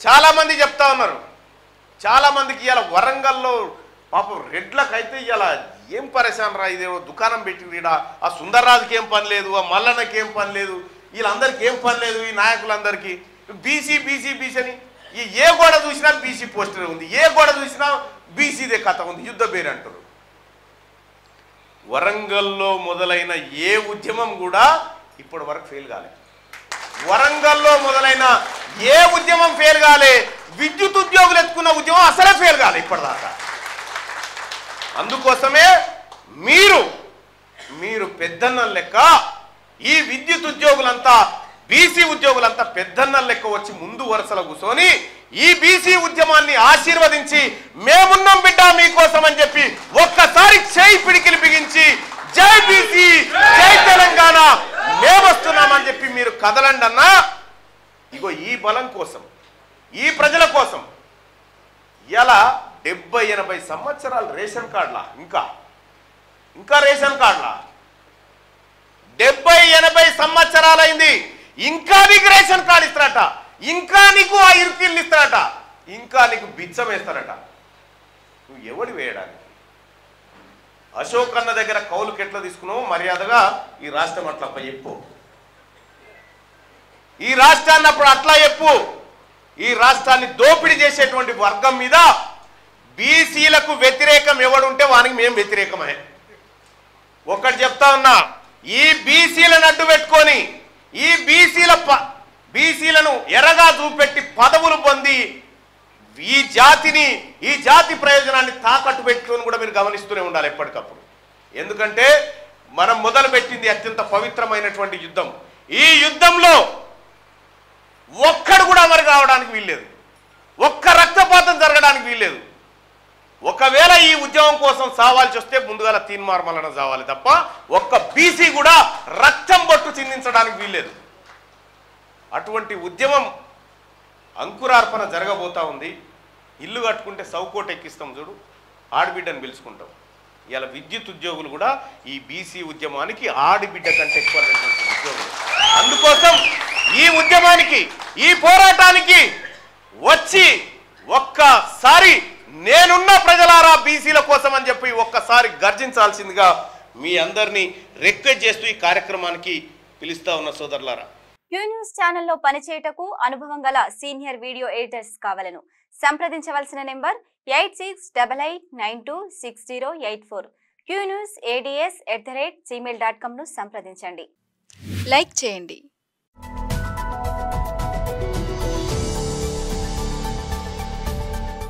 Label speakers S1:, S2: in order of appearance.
S1: చాలా మంది చెప్తా ఉన్నారు, చాలా మందికి ఇలా వరంగల్లో పాపం రెడ్లకైతే ఇలా ఏం పరేశాన్ రా, ఇదేమో దుకాణం పెట్టింది, ఆ సుందర్రాజుకి ఏం పని లేదు, ఆ మల్లన్నకి ఏం పని లేదు, వీళ్ళందరికీ ఏం పని లేదు, ఈ నాయకులందరికీ బీసీ బీసీ బీసీ అని ఏ గోడ చూసినా బీసీ పోస్టర్ ఉంది, ఏ గోడ చూసినా బీసీదే కథ ఉంది, యుద్ధ పేరు అంటారు. వరంగల్లో మొదలైన ఏ ఉద్యమం కూడా ఇప్పటి వరకు ఫెయిల్ కాలేదు. వరంగల్లో మొదలైన ఏ ఉద్యమం ఫెయిల్ కాలే, విద్యుత్ ఉద్యోగులు ఎత్తుకున్న ఉద్యమం అసలే ఫెయిల్ కాలే ఇప్పటిదాకా. అందుకోసమే మీరు పెద్దన్న లెక్క ఈ విద్యుత్ ఉద్యోగులంతా బీసీ ఉద్యోగులంతా పెద్దన్న లెక్క వచ్చి ముందు వరుసలో కూర్చొని ఈ బీసీ ఉద్యమాన్ని ఆశీర్వదించి మేమున్నాం బిడ్డ మీకోసం అని చెప్పి ఒక్కసారి చేయి పిడికిలి బిగించి జై బీసీ జై తెలంగాణ మేమొస్తున్నామని చెప్పి మీరు కదలండి అన్నా. ఇగో ఈ బలం కోసం, ఈ ప్రజల కోసం ఇలా 70-80 సంవత్సరాలు రేషన్ కార్డులా, ఇంకా రేషన్ కార్డులా 70-80 సంవత్సరాలైంది, ఇంకా నీకు రేషన్ కార్డు ఇస్తారట, ఇంకా నీకు ఆ ఇరుకిళ్ళు ఇస్తారట, ఇంకా నీకు బిచ్చం వేస్తారట. నువ్వు ఎవడు వేయడానికి? అశోక్ అన్న దగ్గర కౌలుకి ఎట్లా తీసుకున్నావు మర్యాదగా ఈ రాష్ట్రం అట్లా చెప్పు, ఈ రాష్ట్రాన్ని అప్పుడు అట్లా చెప్పు. ఈ రాష్ట్రాన్ని దోపిడీ చేసేటువంటి వర్గం మీద బీసీలకు వ్యతిరేకం ఎవడుంటే వానికి మేము వ్యతిరేకమే. ఒకటి చెప్తా ఉన్నా, ఈ బీసీలను అడ్డు పెట్టుకొని ఈ బీసీలను ఎరగా చూపెట్టి పదవులు పొంది ఈ జాతి ప్రయోజనాన్ని తాకట్టు పెట్టుకొని కూడా మీరు గమనిస్తూనే ఉండాలి ఎప్పటికప్పుడు. ఎందుకంటే మనం మొదలుపెట్టింది అత్యంత పవిత్రమైనటువంటి యుద్ధం. ఈ యుద్ధంలో ఒక్కడు కూడా మరి రావడానికి వీల్లేదు, ఒక్క రక్తపాతం జరగడానికి వీల్లేదు. ఒకవేళ ఈ ఉద్యమం కోసం సావాల్సి వస్తే ముందుగా తీన్మార్మలన సావాలి తప్ప ఒక్క బీసీ కూడా రక్తం బొట్టు చిందించడానికి వీల్లేదు. అటువంటి ఉద్యమం అంకురార్పణ జరగబోతా ఉంది. ఇల్లు కట్టుకుంటే సౌకోట ఎక్కిస్తాం చూడు, ఆడబిడ్డను పిలుచుకుంటాం. ఇలా విద్యుత్ ఉద్యోగులు కూడా ఈ బీసీ ఉద్యమానికి ఆడబిడ్డ కంటే ఎక్కువ ఉద్యోగులు. అందుకోసం ఈ ఉద్యమానికి, ఈ పోరాటానికి వచ్చి ఒక్కసారి నేనున్న ప్రజలారా బీసీల కోసం అని చెప్పి ఒక్కసారి గర్జించాల్సిందిగా మీ అందరినీ రిక్వెస్ట్ చేస్తూ ఈ కార్యక్రమానికి పిలుస్తా ఉన్న సోదరులారా.
S2: క్యూ న్యూస్ ఛానల్లో పనిచేయటకు అనుభవం గల సీనియర్ వీడియో ఎడిటర్స్ కావాలను సంప్రదించవలసిన నెంబర్ 8688926084. qnewsads@gmail.com ను సంప్రదించండి.
S3: లైక్ చేయండి.